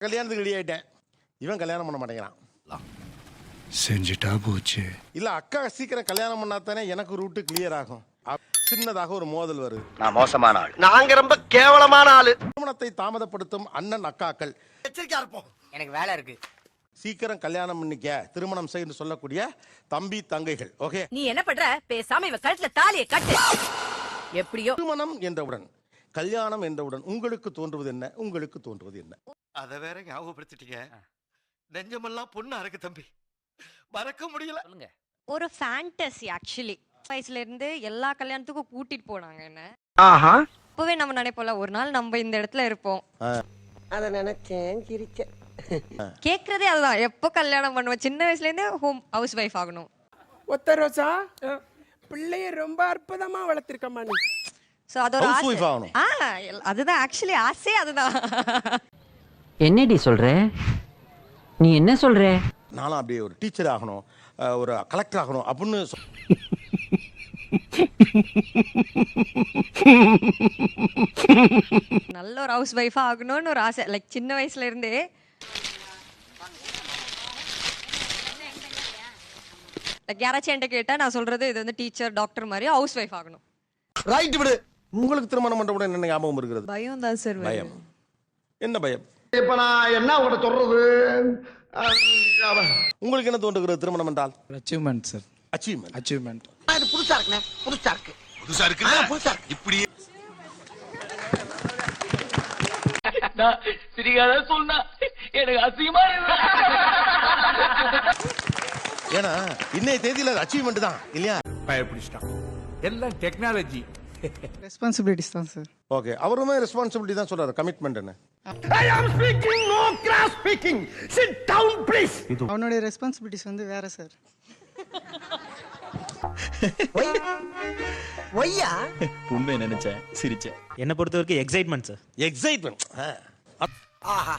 கல்யாணத்துக்கு ரெடி ஆயிட்டேன். இவன் கல்யாணம் பண்ண மாட்டேங்கிறான். செஞ்சுட்டா போச்சு. இல்ல அக்கா சீக்கிரம் கல்யாணம் பண்ணாதானே எனக்கு ரூட்டு கிளியர் ஆகும். சின்னதாக ஒரு மோதல் வருது. நான் மோசமான ஆள், நாங்க ரொம்ப கேவலமான ஆளு. திருமணத்தை தாமதப்படுத்தும் அண்ணன் அக்காக்கள் எச்சரிக்கையா இருப்போம். எனக்கு வேலை இருக்கு. சீக்கிரம் கல்யாணம் பண்ணிக்க, திருமணம் செய்யு சொல்லக்கூடிய தம்பி தங்கைகள். ஓகே, நீ என்ன பண்ற? பேசாம இவ கழுத்துல தாலியை கட்டு. எப்படியோ திருமணம் என்றவுடன் கல்யாணம் என்றவுடன் உங்களுக்கு தோன்றுவது என்ன? உங்களுக்கு தோன்றுவது என்ன? அத வேற ஞாபகப்படுத்திட்டீங்க. நெஞ்சமெல்லாம் பொண்ணா இருக்கு தம்பி, மறக்க முடியல. சொல்லுங்க. ஒரு ஃபேண்டசி ஆக்சுவலி. வயசுல இருந்து எல்லா கல்யாணத்துக்கும் கூட்டிட்டு போனாங்க என்ன. இப்பவே நம்ம நினைப்போம்ல ஒரு நாள் நம்ம இந்த இடத்துல இருப்போம். அத நினைச்சேன் சிரிச்சேன். கேக்குறதே அதுதான், எப்போ கல்யாணம் பண்ணுவோம்? சின்ன வயசுல இருந்தே ஹவுஸ் வைஃப் ஆகணும். ஒத்த ரோசா பிள்ளைய ரொம்ப அற்புதமா வளர்த்திருக்கம்மா நீ. சோ அது ஒரு House wife ஆசை. ஆகணும். அதுதான் ஆக்சுவலி ஆசையே அதுதான். என்னடி சொல்ற? நீ என்ன சொல்ற? நானும் அப்படியே ஒரு டீச்சர் ஆகணும், ஒரு கலெக்டர் ஆகணும் அப்படின்னு நல்ல ஒரு ஹவுஸ் வைஃபா ஆகணும்னு ஒரு ஆசை, லைக் சின்ன வயசுல இருந்தே. லைக் யாராச்சும் என்கிட்ட கேட்டா நான் சொல்றது இது வந்து டீச்சர் டாக்டர் மாதிரி ஹவுஸ் வைஃப் ஆகணும். ரைட் விடு. உங்களுக்கு திருமணம் பண்ற உடனே என்ன ஞாபகம் இருக்கிறது? பயம் தான் சார். பயம். என்ன பயம்? இப்ப நான் என்ன உங்கள்ட்ட சொல்றது? உங்களுக்கு என்ன தோன்றுகிறது திருமணம் என்றால்? Achievement sir. அச்சீவ்மெண்ட். அச்சீவ்மெண்ட். இது புதுசா இருக்குண்ணே, புதுசா இருக்கு. புதுசா இருக்கு. இப்படி சிரிக்காத சொன்னா எனக்கு அசிங்கமா இருக்கு. ஏன்னா இன்னைய தேதியில அச்சீவ்மெண்ட் தான் இல்லையா? பயப்பிடிச்சிட்டான். எல்லாம் டெக்னாலஜி. ரெஸ்பான்சிபிலிட்டிஸ் தான் சார். ஓகே, அவருமே ரெஸ்பான்சிபிலிட்டி தான் சொல்றாரு. கமிட்மெண்ட் என்ன? I am speaking, no cross speaking. Sit down please. அவனுடைய ரெஸ்பான்சிபிலிட்டிஸ் வந்து வேற சார். ஒய்யா உண்மை நினைச்சேன், சிரிச்சேன். என்ன பொறுத்த வரைக்கும் எக்ஸைட்மெண்ட் சார். எக்ஸைட்மெண்ட். ஆஹா,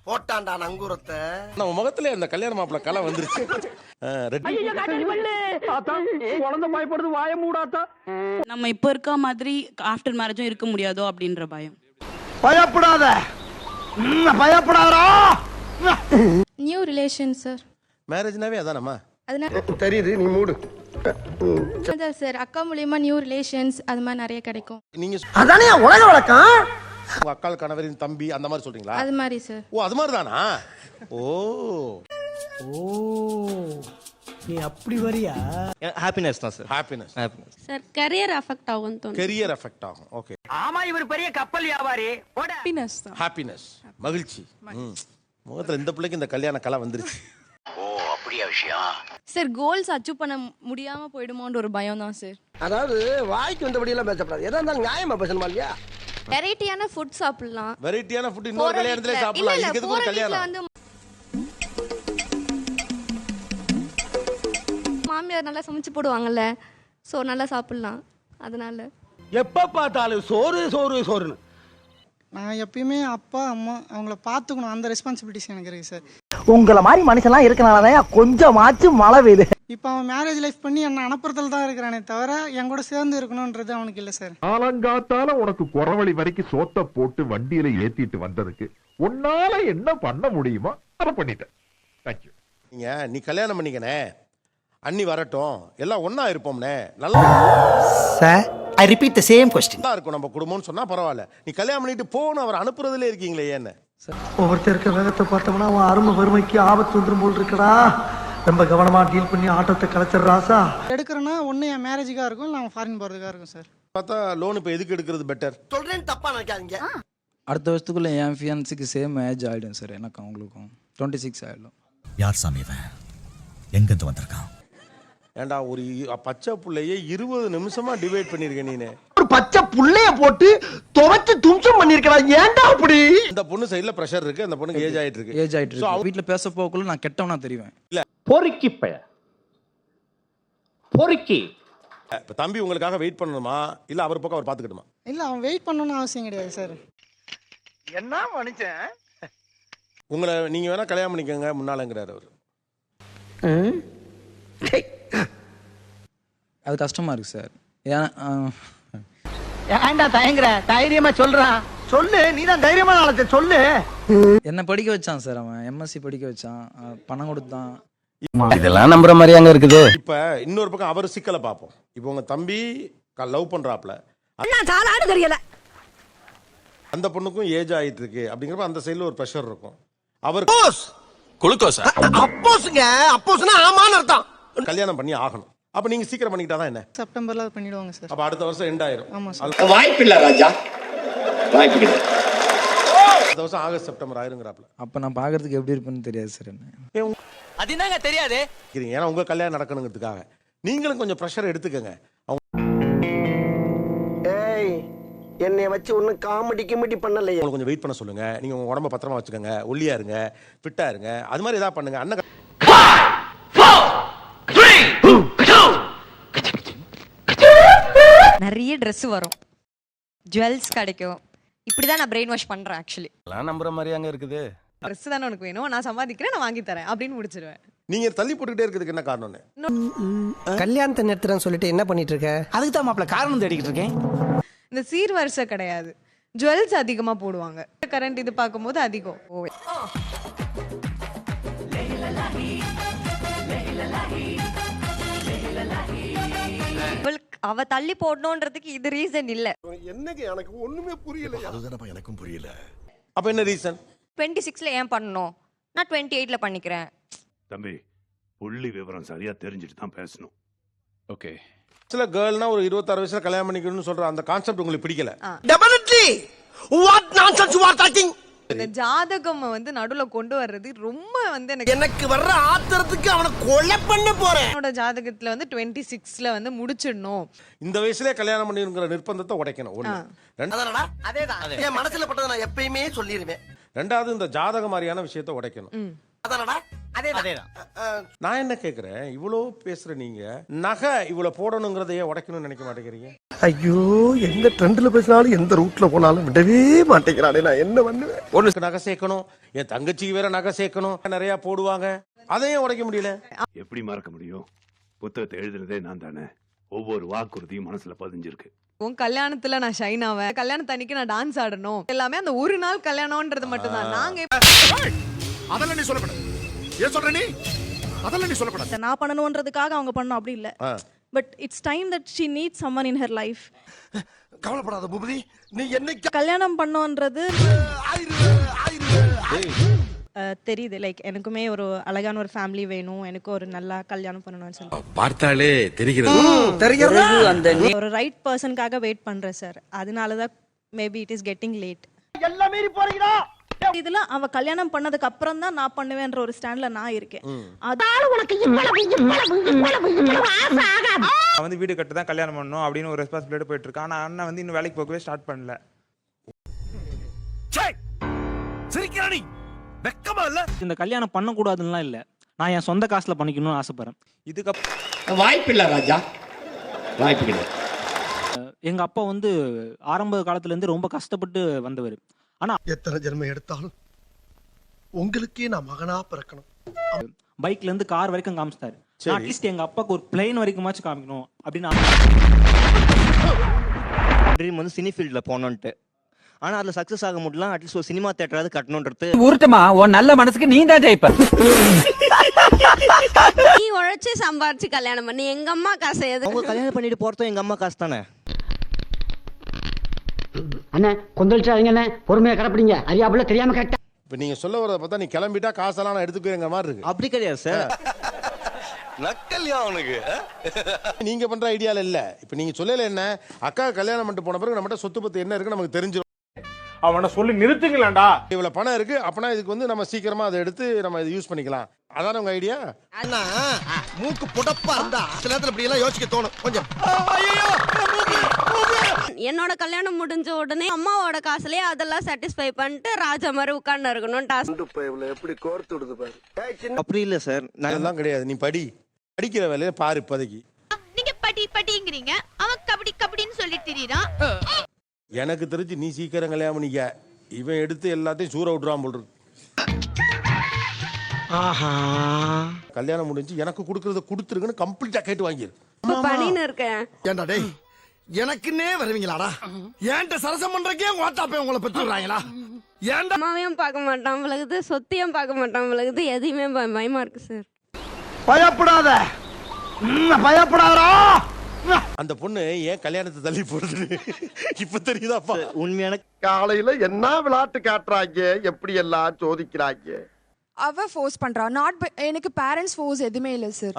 போட்டான்டா நங்கூரத்தை. நம்ம முகத்துல அந்த கல்யாண மாப்பிள்ள கலை வந்துருச்சு. குழந்தை பயப்படுது, வாய மூடாத்தா. நம்ம இப்ப இருக்க மாதிரி ஆஃப்டர் மேரேஜும் இருக்க முடியாதோ அப்படின்ற பயம். பயப்படாத, பயப்படாதடா. New relation sir. மேரேஜ்னாவே அதானம்மா. தெரியுது, நீ மூடு. அதான் சார், அக்கா மூலியமா நியூ ரிலேஷன்ஸ் அது மாதிரி நிறைய கிடைக்கும். நீங்க அதானே உலக வழக்கம். உங்க அக்காள் கணவரின் தம்பி அந்த மாதிரி சொல்றீங்களா? அது மாதிரி சார். ஓ, அது மாதிரி தானா? ஓ நீ அப்படி வரியா? ஹாப்பினஸ் தான் sir. Happiness. Sir career affect ஆகும் தோணும். கெரியர் எஃபெக்ட் ஆகும். ஓகே, ஆமா, இவர் பெரிய கப்பல் வியாபாரி. ஹாப்பினஸ் தான். ஹாப்பினஸ், மகிழ்ச்சி. முகத்துல இந்த பிள்ளைக்கு இந்த கல்யாண கலை வந்துருச்சு. ஓ, அப்படியே விஷயம். சார் கோல்ஸ் அச்சீவ் பண்ண முடியாம போயிடுமோன்ற ஒரு பயம் தான் சார். அதாவது வாய்க்கு வந்தபடி எல்லாம் பேசப்படாது, எதா இருந்தாலும் நியாயமா பேசணுமா இல்லையா? வெரைட்டியான ஃபுட் சாப்பிடலாம். வெரைட்டியான ஃபுட் இன்னொரு கல்யாணத்துல சாப்பிடலாம். இதுக்கு எதுக்கு ஒரு கல்யாணம்? மாமியார் நல்லா சமைச்சு போடுவாங்கல்ல, சோ நல்லா சாப்பிடலாம். அதனால எப்ப பார்த்தாலும் சோறு சோறு சோறுன்னு. நான் எப்பயுமே அப்பா அம்மா அவங்கள பார்த்துக்கணும், அந்த ரெஸ்பான்சிபிலிட்டிஸ் எனக்கு இருக்கு சார். உங்கள மாதிரி மனுஷன்லாம் இருக்கனாலதான் கொஞ்சமாச்சும் மழை பெய்யுது. இப்போ அவன் மேரேஜ் லைஃப் பண்ணி என்ன அனுப்புறதுல தான் இருக்கிறானே தவிர என் கூட சேர்ந்து இருக்கணும்ன்றது அவனுக்கு இல்லை சார். ஆலங்காத்தால உனக்கு குறவழி வரைக்கும் சோத்த போட்டு வண்டியில ஏத்திட்டு வந்ததுக்கு உன்னால என்ன பண்ண முடியுமோ அதை பண்ணிட்டேன். தேங்க்யூ. நீ கல்யாணம் பண்ணிக்கனே, அண்ணி வரட்டும், எல்லாம் ஒன்னா இருப்போம்னே, நல்லா sir I repeat the same question. நல்லா இருக்கும் நம்ம குடும்பம்னு சொன்னா பரவாயில்ல. நீ கல்யாணம் பண்ணிட்டு போன்னு அவர் அனுப்புறதுல இருக்கீங்களே ஏன்னு? ஒவ்வொருத்தருக்கு வேகத்தை பார்த்தோம்னா அவன் அருமை வறுமைக்கு ஆபத்து வந்துரும் போல் இருக்கடா. ரொம்ப கவனமா டீல் பண்ணி ஆட்டத்தை கலைச்சிடுறாசா. எடுக்கிறேன்னா ஒன்று என் மேரேஜுக்காக இருக்கும், இல்லை அவன் ஃபாரின் போகிறதுக்காக இருக்கும் சார். பார்த்தா லோன் இப்போ எதுக்கு எடுக்கிறது பெட்டர்? சொல்றேன், தப்பா நினைக்காதீங்க. அடுத்த வருஷத்துக்குள்ள என் ஃபியான்ஸுக்கு சேம் ஏஜ் ஆயிடும் சார். எனக்கு அவங்களுக்கும் 26 ஆயிடும். யார் சாமி இவன்? எங்கிருந்து வந்திருக்கான்? ஏண்டா ஒரு பச்சை புள்ளையே 20 நிமிஷமா டிவைட் பண்ணிருக்க நீனு. ஒரு பச்சை புள்ளைய போட்டு துவைச்சு தும்சம் பண்ணிருக்கா. ஏன்டா அப்படி? இந்த பொண்ணு சைடுல பிரஷர் இருக்கு, அந்த பொண்ணுக்கு ஏஜ் ஆயிட்டு இருக்கு. ஏஜ் ஆயிட்டு இருக்கு. வீட்டுல பேச போக்குள்ள நான் கெட்டவனா தெரிவேன். இல்ல பொறுக்கி பைய, பொறுக்கி. இப்ப தம்பி உங்களுக்காக வெயிட் பண்ணணுமா இல்ல அவர் பக்கம் அவர் பாத்துக்கிட்டுமா? இல்லை அவன் வெயிட் பண்ணணும்னு அவசியம் கிடையாது சார். என்ன மனுஷன்? உங்களை நீங்க வேணா கல்யாணம் பண்ணிக்கோங்க முன்னாலங்கிறாரு அவரு. அது கஷ்டமா இருக்கு சார். ஏன்டா தயங்குற? தைரியமா சொல்றான். சொல்லு நீதான் தைரியமான ஆளத்தை சொல்லு. என்னை படிக்க வச்சான் சார், அவன் எம்எஸ்சி படிக்க வச்சான், பணம் கொடுத்தான். இதெல்லாம் நம்புற மாதிரியாங்க இருக்குது. இப்ப இன்னொரு பக்கம் அவர் சிக்கலை பார்ப்போம். இப்போ உங்க தம்பி லவ் பண்றாப்ல, தெரியல. அந்த பொண்ணுக்கும் ஏஜ் ஆயிட்டு இருக்கு அப்படிங்கிறப்ப அந்த சைடுல ஒரு ப்ரெஷர் இருக்கும். அவர் குளுக்கோஸா? அப்போஸ்ங்க, அப்போஸ்னா ஆமான்னு அர்த்தம். கல்யாணம் பண்ணி ஆகணும். அப்ப நீங்க சீக்கிரம் பண்ணிக்கிட்டாதான் என்ன? செப்டம்பர்ல அது பண்ணிடுவாங்க சார். அப்ப அடுத்த வருஷம் எண்ட் ஆயிரும். ஆமா சார். வாய்ப்பில்லை ராஜா, வாய்ப்பில்லை. அடுத்த வருஷம் ஆகஸ்ட் செப்டம்பர் ஆயிருங்கிறாப்ல. அப்போ நான் பார்க்கறதுக்கு எப்படி இருப்பேன்னு தெரியாது சார் என்ன. அது என்னங்க தெரியாது. ஏன்னா உங்க கல்யாணம் நடக்கணுங்கிறதுக்காக நீங்களும் கொஞ்சம் ப்ரெஷர் எடுத்துக்கங்க. ஏய், என்னைய வச்சு ஒன்னும் காமெடி கிமெடி பண்ணலையே. உங்களுக்கு கொஞ்சம் வெயிட் பண்ண சொல்லுங்க. நீங்க உங்க உடம்ப பத்திரமா வச்சுக்கோங்க, ஒல்லியா இருங்க, ஃபிட்டா இருங்க, அது மாதிரி ஏதாவது பண்ணுங்க. அண்ணன் நிறைய ட்ரெஸ் வரும், ஜுவல்ஸ் கிடைக்கும். இப்படிதான் நான் பிரெயின் வாஷ் பண்றேன் ஆக்சுவலி. எல்லாம் நம்புற மாதிரியாங்க இருக்குது. ட்ரெஸ் தானே உனக்கு வேணும், நான் சம்பாதிக்கிறேன், நான் வாங்கி தரேன் அப்படின்னு முடிச்சிருவேன். நீங்க தள்ளி போட்டுக்கிட்டே இருக்கிறதுக்கு என்ன காரணம்னு? கல்யாணத்தை நிறுத்துறேன்னு சொல்லிட்டு என்ன பண்ணிட்டு இருக்க? அதுக்கு தான் மாப்பிள்ள காரணம் தேடிக்கிட்டு இருக்கேன். இந்த சீர்வரிசை கிடையாது, ஜுவல்ஸ் அதிகமா போடுவாங்க. கரண்ட் இது பார்க்கும்போது அதிகம். அவ தள்ளி போடணும்ன்றதுக்கு இது ரீசன் இல்ல. என்னங்க எனக்கு ஒண்ணுமே புரியல. அதுதானப்பா எனக்கும் புரியல. அப்ப என்ன ரீசன்? 26ல ஏன் பண்ணணும், நான் 28ல பண்ணிக்கிறேன். தம்பி, புள்ளி விவரம் சரியா தெரிஞ்சுட்டு தான் பேசணும். ஓகே. சில கேர்ள்னா ஒரு 26 வயசுல கல்யாணம் பண்ணிக்கணும்னு சொல்ற அந்த கான்செப்ட் உங்களுக்கு பிடிக்கல. Definitely. What nonsense you are talking. இந்த ஜாதகம் நடுவுல கொண்டு வர்றது ரொம்ப எனக்கு வர்ற ஆத்திரத்துக்கு அவனை கொலை பண்ண போறேன். என்னோட ஜாதகத்துல 26ல முடிச்சிடணும். இந்த வயசுலயே கல்யாணம் பண்ணிருக்கிற நிர்பந்தத்தை உடைக்கணும். ஒண்ணு. அதேதான் என் மனசுல பட்டதை நான் எப்பயுமே சொல்லிடுவேன். ரெண்டாவது இந்த ஜாதக மாதிரியான விஷயத்தை உடைக்கணும். நான் என்ன கேக்குறேன், இவ்வளவு பேசுற நீங்க நகை இவ்வளவு போடணுங்கிறதையே உடைக்கணும்னு நினைக்க மாட்டேங்கிறீங்க? ஐயோ, எந்த ட்ரெண்ட்ல பேசினாலும் எந்த ரூட்ல போனாலும் விடவே மாட்டேங்கிறானே, நான் என்ன பண்ணுவேன்? ஒண்ணு நகை சேர்க்கணும், என் தங்கச்சிக்கு வேற நகை சேர்க்கணும், நிறைய போடுவாங்க, அதையும் உடைக்க முடியல. எப்படி மறக்க முடியும்? புத்தகத்தை எழுதுனதே நான் தானே. ஒவ்வொரு வாக்குறுதியும் மனசுல பதிஞ்சிருக்கு. உன் கல்யாணத்துல நான் ஷைன் ஆவேன், கல்யாணத்தன்னைக்கு நான் டான்ஸ் ஆடணும், எல்லாமே அந்த ஒரு நாள் கல்யாணம்ன்றது மட்டும் தான். நாங்க அதெல்லாம் நீ சொல்லப்படாது. ஏன் சொல்ற நீ? அதெல்லாம் நீ சொல்லப்படாது. நான் பண்ணணும்ன்றதுக்காக அவங்க பண்ணணும் அப்படி இல்ல. But it's time that she needs someone in her life. கவலைப்படாத பூபதி, நீ என்னைக்கு கல்யாணம் பண்ணோன்றது தெரியுது. லைக் எனக்குமே ஒரு அழகான ஒரு ஃபேமிலி வேணும், எனக்கு ஒரு நல்லா கல்யாணம் பண்ணணும்னு சொல்லி பார்த்தாலே தெரிகிறது. அந்த ஒரு ரைட் பர்சனுக்காக வெயிட் பண்றேன் சார். அதனால தான் maybe it is getting late. எல்லாம் மீறி போறீங்களா? இதுல அவ கல்யாணம் பண்ணதுக்கு அப்புறம் தான் நான் பண்ணுவேன்ற ஒரு ஸ்டாண்ட்ல நான் இருக்கேன். வீடு கட்ட தான் கல்யாணம் பண்ணணும் அப்படின்னு ஒரு ரெஸ்பான்சிபிலிட்டி போயிட்டு இருக்கு. ஆனா அண்ணன் இன்னும் வேலைக்கு போகவே ஸ்டார்ட் பண்ணல. சிரிக்கிறானி வெக்கமா இல்ல? இந்த கல்யாணம் பண்ணக்கூடாதுன்னா இல்லை, நான் என் சொந்த காசுல பண்ணிக்கணும்னு ஆசைப்படுறேன். இதுக்கப்புறம் வாய்ப்பில்லை ராஜா, வாய்ப்பில்லை. எங்க அப்பா ஆரம்ப காலத்துல இருந்து ரொம்ப கஷ்டப்பட்டு வந்தவர். ஆனா எத்தனை ஜென்மம் எடுத்தாலும் உங்களுக்கே நான் மகனா பிறக்கணும். பைக்ல இருந்து கார் வரைக்கும் காமிச்சிட்டாரு. அட்லீஸ்ட் எங்க அப்பாக்கு ஒரு பிளேன் வரைக்குமாச்சும் காமிக்கணும் அப்படின்னு ட்ரீம் சினி ஃபீல்ட்ல போனோன்ட்டு. ஆனா அதுல சக்சஸ் ஆக முடியல. அட்லீஸ்ட் ஒரு சினிமா தியேட்டராவது கட்டணும்ன்றது. ஊர்ட்டமா உன் நல்ல மனசுக்கு நீ தான் ஜெயிப்ப. நீ உழைச்சு சம்பாரிச்சு கல்யாணம் பண்ணி எங்க அம்மா காசு அவங்க கல்யாணம் பண்ணிட்டு போறதும் எங்க அம்மா காசு தானே. அண்ணே கொந்தளிச்சாதீங்க, பொறுமையா கடப்பிடிங்க, அறியாப்புல தெரியாம கரெக்டா. இப்ப நீங்க சொல்ல வரத பார்த்தா நீ கிளம்பிட்டா காசெல்லாம் நான் எடுத்துக்கிற மாதிரி இருக்கு. அப்படி கிடையாது சார். நக்கல்யா அவனுக்கு. நீங்க பண்ற ஐடியால இல்ல. இப்ப நீங்க சொல்லல என்ன, அக்கா கல்யாணம் பண்ணிட்டு போன பிறகு நம்மகிட்ட சொத்து பத்து என்ன இருக்கு நமக்கு தெரிஞ்சிடும். அவனை சொல்லி நிறுத்துங்களேன்டா. இவ்வளவு பணம் இருக்கு, அப்பனா இதுக்கு நம்ம சீக்கிரமா அதை எடுத்து நம்ம இதை யூஸ் பண்ணிக்கலாம். அதான உங்க ஐடியா? அண்ணா மூக்கு புடப்பா இருந்தா சில நேரத்துல இப்படி எல்லாம் யோசிக்க தோணும் கொஞ்சம். என்னோட கல்யாணம் முடிஞ்ச உடனே அம்மாவோட காசுலயே அதெல்லாம் சாட்டிஸ்ஃபை பண்ணிட்டு ராஜா மாதிரி உட்கார்ந்து இருக்கணும். எப்படி கோர்த்து விடுது பாரு. அப்படி இல்ல சார், அதெல்லாம் கிடையாது. நீ படிக்கிற வேலையை பாரு. இப்போதைக்கு நீங்க படிங்கிறீங்க, அவன் கபடின்னு சொல்லிட்டு திரியறான். எனக்கு தெரிஞ்சு நீ சீக்கிரம் கல்யாணம் பண்ணிக்க. இவன் எடுத்து எல்லாத்தையும் சூற விட்டுறான் போல் இருக்கு. கல்யாணம் முடிஞ்சு எனக்கு கொடுக்கறத கொடுத்துருக்குன்னு கம்ப்ளீட்டா கேட்டு வாங்கிரு. பண்ணின்னு இருக்கேன். ஏண்டா டேய், எனக்குன்னே வருவீங்களாடா ஏன்ட்ட சரசம் பண்றக்கே ஓட்டாப்பே உங்களை பெற்றுறாங்களா ஏன்டா அம்மாவையும் பார்க்க மாட்டான் விலகுது, சொத்தையும் பார்க்க மாட்டான் விலகுது, எதையுமே பயமா இருக்கு சார். பயப்படாத பயப்படாதா. அந்த பொண்ணு ஏன் கல்யாணத்தை தள்ளி போடுது இப்ப தெரியுதாப்பா? உண்மையான காலையில என்ன விளையாட்டு காட்டுறாங்க, எப்படி எல்லாம் சோதிக்கிறாங்க. அவ ஃபோர்ஸ் பண்றா, நாட் எனக்கு பேரண்ட்ஸ் ஃபோர்ஸ் எதுவுமே இல்ல சார்.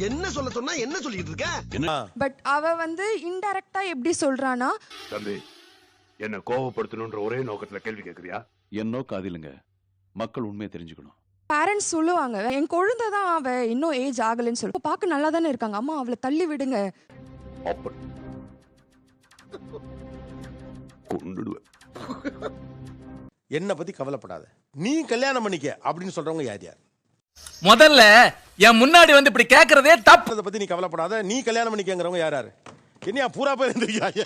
என்ன சொல்ல சொன்னா என்ன சொல்லிட்டு இருக்க? பட் அவ வந்து இன்டைரக்டா எப்படி சொல்றானா, தம்பி என்ன கோவப்படுத்தணும்ன்ற ஒரே நோக்கத்துல கேள்வி கேக்குறியா? என் நோக்கம் அது இல்லைங்க, மக்கள் உண்மையை தெரிஞ்சுக்கணும். பேரண்ட்ஸ் சொல்லுவாங்க என் குழந்தை தான், அவ இன்னும் ஏஜ் ஆகலன்னு சொல்லி பார்க்க நல்லா தானே இருக்காங்க, அம்மா அவளை தள்ளி விடுங்க. என்ன பத்தி கவலைப்படாத, நீ கல்யாணம் பண்ணிக்க அப்படின்னு சொல்றவங்க யார் யார்? முதல்ல என் முன்னாடி வந்து இப்படி கேக்குறதே தப்பு. அதை பத்தி நீ கவலைப்படாத, நீ கல்யாணம் பண்ணிக்கங்கிறவங்க யார் யாரு? என்னையா பூரா பேர் இருந்திருக்காங்க.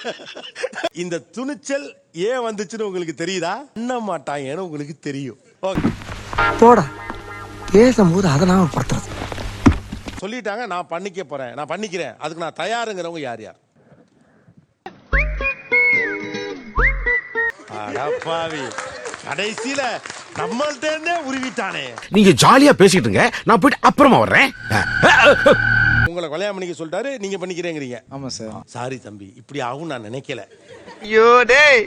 இந்த துணிச்சல் ஏன் வந்துச்சுன்னு உங்களுக்கு தெரியுதா? பண்ண மாட்டாங்கன்னு உங்களுக்கு தெரியும். போடா பேசும்போது அதை நாம படுத்துறது. சொல்லிட்டாங்க நான் பண்ணிக்க போறேன், நான் பண்ணிக்கிறேன், அதுக்கு நான் தயாருங்கிறவங்க யார் யார்? அடப்பாவி, கடைசியில நம்மள்ட்ட உருவிட்டானே. நீங்க ஜாலியா பேசிட்டு நான் போயிட்டு அப்புறமா வர்றேன். உங்களை கல்யாணம் பண்ணிக்க சொல்லிட்டாரு, நீங்க பண்ணிக்கிறேங்கிறீங்க. ஆமா சார். சாரி தம்பி, இப்படி ஆகும் நான் நினைக்கல. ஐயோ டேய்,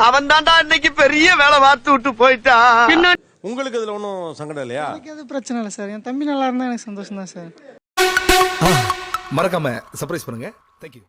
அவன் தான்டா இன்னைக்கு பெரிய வேலை பார்த்து விட்டு போயிட்டான். உங்களுக்கு அதுல ஒன்றும் சங்கடம் இல்லையா? எனக்கு அது பிரச்சனை இல்லை சார், என் தம்பி நல்லா இருந்தா எனக்கு சந்தோஷம் தான் சார். மறக்காம சர்ப்ரைஸ் பண்ணுங்க. தேங்க்யூ.